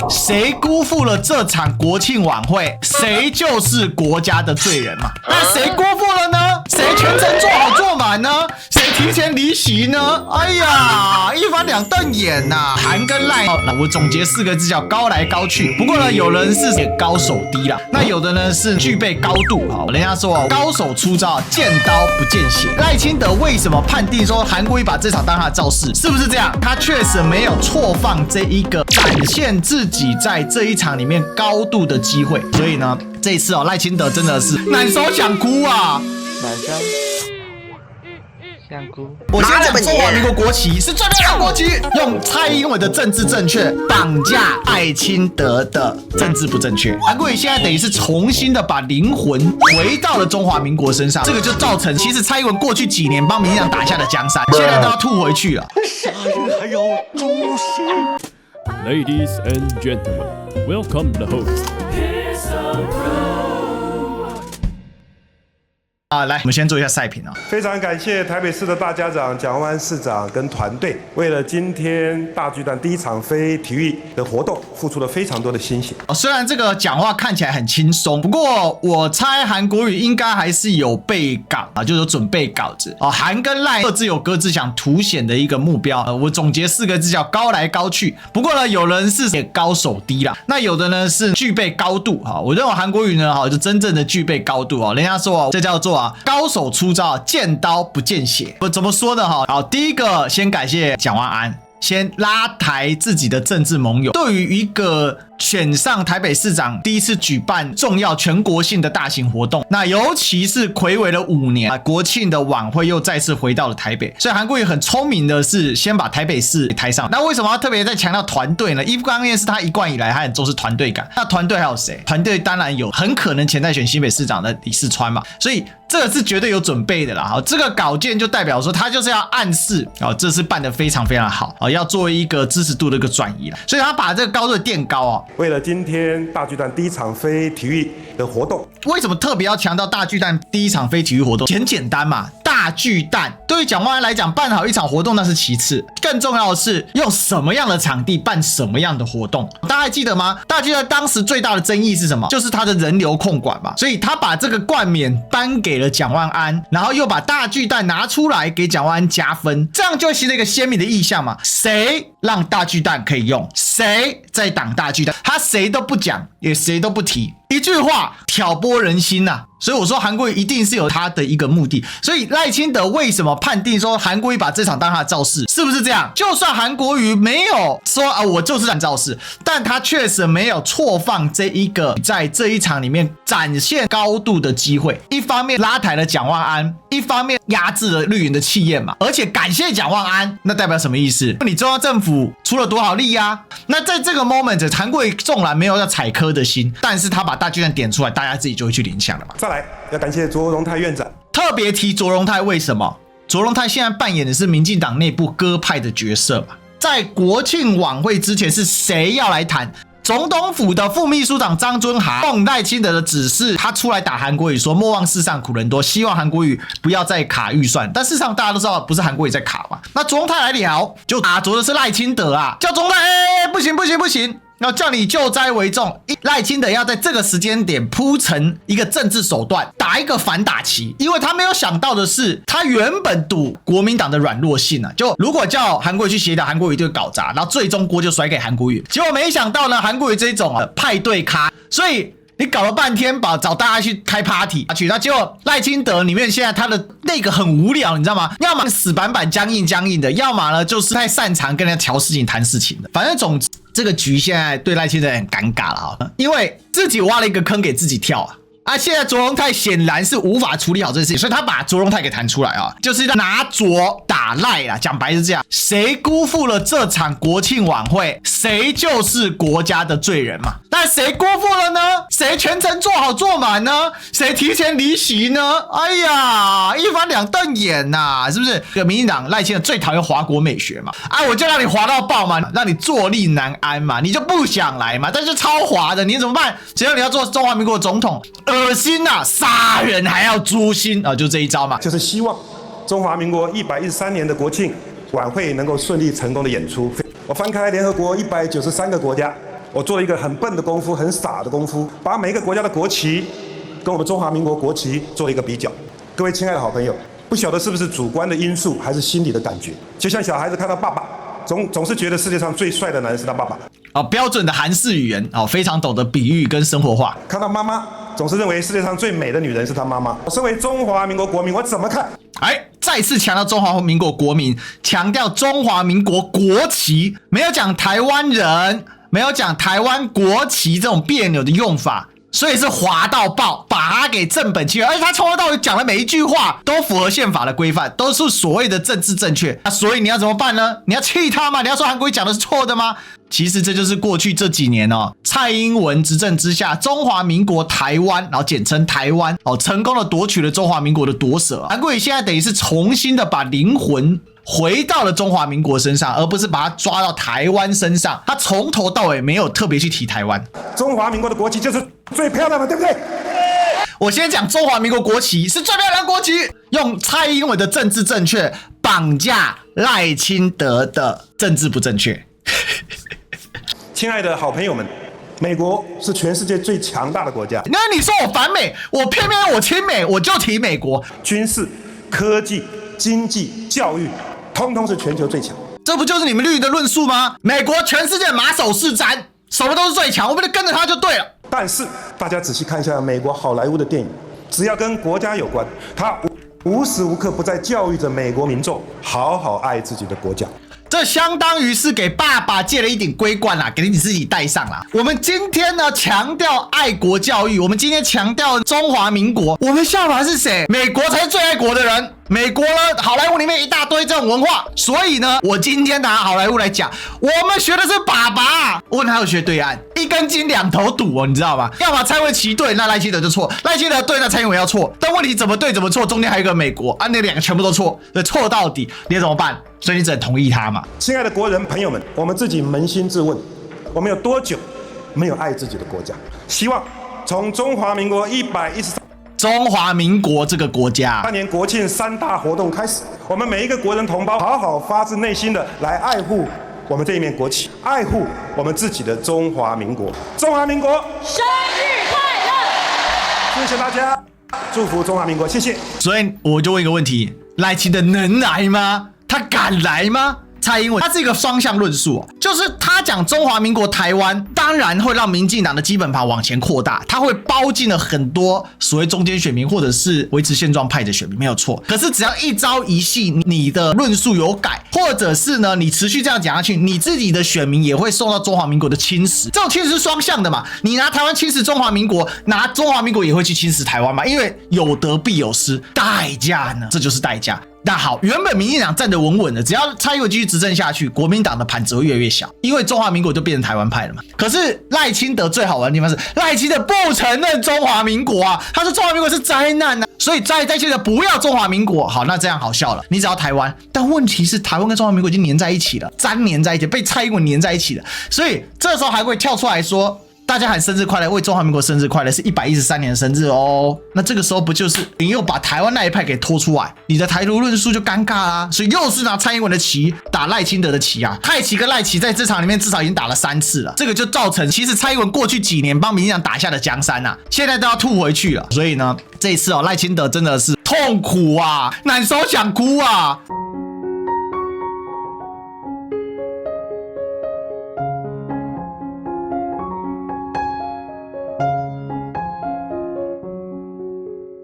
谁辜负了这场国庆晚会，谁就是国家的罪人嘛。那谁辜负了呢？谁全程做好做满呢？谁提前离席呢？哎呀，一翻两瞪眼呐、韩跟赖，我总结4个字叫高来高去。不过呢，有人是高手低啦，那有的呢是具备高度啊。人家说高手出招，见刀不见血。赖清德为什么判定说韩国瑜把这场当他的造势？是不是这样？他确实没有错放这一个展现自己在这一场里面高度的机会。所以呢，这一次赖清德真的是难受想哭啊！香菇，我先讲中华民国国旗是最漂亮的国旗，用蔡英文的政治正确绑架赖清德的政治不正确。韩国瑜现在等于是重新的把灵魂回到了中华民国身上，这个就造成其实蔡英文过去几年帮民进党打下的江山，现在都要吐回去了。杀人还要诛心。Ladies and gentlemen, welcome the host. 来，我们先做一下赛评啊。非常感谢台北市的大家长蒋万安市长跟团队，为了今天大巨蛋第一场非体育的活动，付出了非常多的心血。虽然这个讲话看起来很轻松，不过我猜韩国瑜应该还是有备稿啊，就是有准备稿子啊。韩跟赖各自有各自想凸显的一个目标，我总结4个字叫高来高去。不过呢，有人是高手低啦，那有的呢是具备高度哈。我认为韩国瑜呢就真正的具备高度啊。人家说这叫做高手出招，见刀不见血。我怎么说呢？好，第一个先感谢蒋万安，先拉抬自己的政治盟友，对于一个选上台北市长第一次举办重要全国性的大型活动，那尤其是睽违了5年国庆的晚会又再次回到了台北，所以韩国瑜很聪明的是先把台北市抬上。那为什么要特别在强调团队呢？一方面是他一贯以来他很重视团队感，那团队还有谁？团队当然有很可能潜在选新北市长的李世川嘛，所以这个是绝对有准备的啦。这个稿件就代表说他就是要暗示这次办得非常非常好，要作为一个支持度的一个转移啦，所以他把这个高度垫高为了今天大巨蛋第一场非体育的活动，为什么特别要强调大巨蛋第一场非体育活动？很简单嘛，大巨蛋对于蒋万安来讲，办好一场活动那是其次，更重要的是用什么样的场地办什么样的活动。大家还记得吗？大巨蛋当时最大的争议是什么？就是它的人流控管嘛，所以他把这个冠冕颁给了蒋万安，然后又把大巨蛋拿出来给蒋万安加分，这样就会形成一个鲜明的意象嘛。谁让大巨蛋可以用，谁在挡大巨蛋，他谁都不讲，也谁都不提，一句话挑拨人心呐。所以我说韩国瑜一定是有他的一个目的，所以赖清德为什么判定说韩国瑜把这场当他的造势，是不是这样？就算韩国瑜没有说我就是想造势，但他确实没有错放这一个在这一场里面展现高度的机会。一方面拉抬了蒋万安，一方面压制了绿营的气焰嘛，而且感谢蒋万安，那代表什么意思？你中央政府出了多少力啊？那在这个 moment， 韩国瑜纵然没有要采科的心，但是他把大巨蛋点出来，大家自己就会去联想了嘛。再来要感谢卓荣泰院长，特别提卓荣泰，为什么？卓荣泰现在扮演的是民进党内部鸽派的角色嘛。在国庆晚会之前是谁要来谈？总统府的副秘书长张尊涵奉赖清德的指示，他出来打韩国瑜说莫忘世上苦人多，希望韩国瑜不要再卡预算。但事实上大家都知道不是韩国瑜在卡嘛，那卓荣泰来聊就打着的是赖清德啊，叫卓荣泰不行不行不行，要叫你救灾为重，赖清德要在这个时间点铺成一个政治手段，打一个反打棋。因为他没有想到的是，他原本赌国民党的软弱性啊，就如果叫韩国瑜去协调，韩国瑜就会搞砸，然后最终锅就甩给韩国瑜。结果没想到呢，韩国瑜这种派对咖，所以你搞了半天找大家去开 party 去，那结果赖清德里面现在他的那个很无聊，你知道吗？要么死板板僵硬的，要么呢就是太擅长跟人家调事情谈事情的。反正总之这个局现在对赖清德很尴尬了因为自己挖了一个坑给自己跳现在卓荣泰显然是无法处理好这件事情，所以他把卓荣泰给弹出来就是拿卓打赖啦，讲白是这样。谁辜负了这场国庆晚会，谁就是国家的罪人嘛。但谁辜负了呢？谁全程做好做满呢？谁提前离席呢？哎呀，一翻两瞪眼呐，是不是？这个民进党赖清德最讨厌华国美学嘛，我就让你滑到爆嘛，让你坐立难安嘛，你就不想来嘛，但是超滑的，你怎么办？只要你要做中华民国总统，恶心啊，杀人还要诛心就这一招嘛，就是希望中华民国113年的国庆晚会能够顺利成功的演出。我翻开联合国193个国家，我做了一个很笨的功夫，很傻的功夫，把每一个国家的国旗跟我们中华民国国旗做了一个比较。各位亲爱的好朋友，不晓得是不是主观的因素，还是心理的感觉，就像小孩子看到爸爸，总是觉得世界上最帅的男人是他爸爸。标准的韩式语言非常懂得比喻跟生活化。看到妈妈，总是认为世界上最美的女人是他妈妈。我身为中华民国国民，我怎么看？再次强调中华民国国民，强调中华民国国旗，没有讲台湾人，没有讲台湾国旗这种别扭的用法，所以是滑到爆，把它给正本清源。而且他从头到尾讲的每一句话都符合宪法的规范，都是所谓的政治正确。所以你要怎么办呢？你要气他吗？你要说韩国瑜讲的是错的吗？其实这就是过去这几年蔡英文执政之下，中华民国台湾，然后简称台湾成功的夺取了中华民国的夺舍。韩国瑜现在等于是重新的把灵魂回到了中华民国身上，而不是把它抓到台湾身上。他从头到尾没有特别去提台湾。中华民国的国旗就是最漂亮的，对不对？我先讲中华民国国旗是最漂亮的国旗，用蔡英文的政治正确绑架赖清德的政治不正确。亲爱的好朋友们，美国是全世界最强大的国家。那你说我反美，我偏偏我亲美，我就提美国。军事、科技、经济、教育，通通是全球最强。这不就是你们绿营的论述吗？美国全世界马首是瞻，什么都是最强，我们就跟着他就对了。但是大家仔细看一下美国好莱坞的电影，只要跟国家有关，他无时无刻不在教育着美国民众好好爱自己的国家。这相当于是给爸爸借了一顶龟冠啦，给你自己戴上啦。我们今天呢强调爱国教育，我们今天强调中华民国，我们效法是谁？美国才是最爱国的人。美国呢，好莱坞里面一大堆这种文化，所以呢，我今天拿好莱坞来讲，我们学的是爸爸，问他有学对岸，一根筋两头堵你知道吗？要么蔡英文旗对，那赖清德就错；赖清德对，那蔡英文要错。但问题怎么对怎么错，中间还有一个美国那两个全部都错，错到底，你怎么办？所以你只能同意他嘛。亲爱的国人朋友们，我们自己扪心自问，我们有多久没有爱自己的国家？希望从中华民国113中华民国这个国家3年国庆3大活动开始，我们每一个国人同胞好好发自内心的来爱护我们这一面国旗，爱护我们自己的中华民国。中华民国生日快乐！谢谢大家，祝福中华民国，谢谢。所以我就问一个问题：赖清德能来吗？他敢来吗？蔡英文他是一个双向论述就是他讲中华民国台湾，当然会让民进党的基本盘往前扩大，他会包进了很多所谓中间选民或者是维持现状派的选民，没有错。可是只要一朝一夕你的论述有改，或者是呢你持续这样讲下去，你自己的选民也会受到中华民国的侵蚀。这种侵蚀是双向的嘛，你拿台湾侵蚀中华民国，拿中华民国也会去侵蚀台湾嘛，因为有得必有失，代价呢，这就是代价。那好，原本民进党站得稳稳的，只要蔡英文继续执政下去，国民党的盘子会越来越小，因为中华民国就变成台湾派了嘛。可是赖清德最好玩的地方是，赖清德不承认中华民国啊，他说中华民国是灾难啊，所以赖清德不要中华民国。好，那这样好笑了，你只要台湾，但问题是台湾跟中华民国已经黏在一起了，粘黏在一起，被蔡英文黏在一起了，所以这时候还会跳出来说，大家喊生日快乐，为中华民国生日快乐，是113年的生日哦。那这个时候不就是你又把台湾那一派给拖出来，你的台独论述就尴尬啦。所以又是拿蔡英文的旗打赖清德的旗啊，蔡旗跟赖旗在这场里面至少已经打了3次了，这个就造成其实蔡英文过去几年帮民进党打下的江山啊，现在都要吐回去了。所以呢，这一次赖清德真的是痛苦啊，难受想哭啊。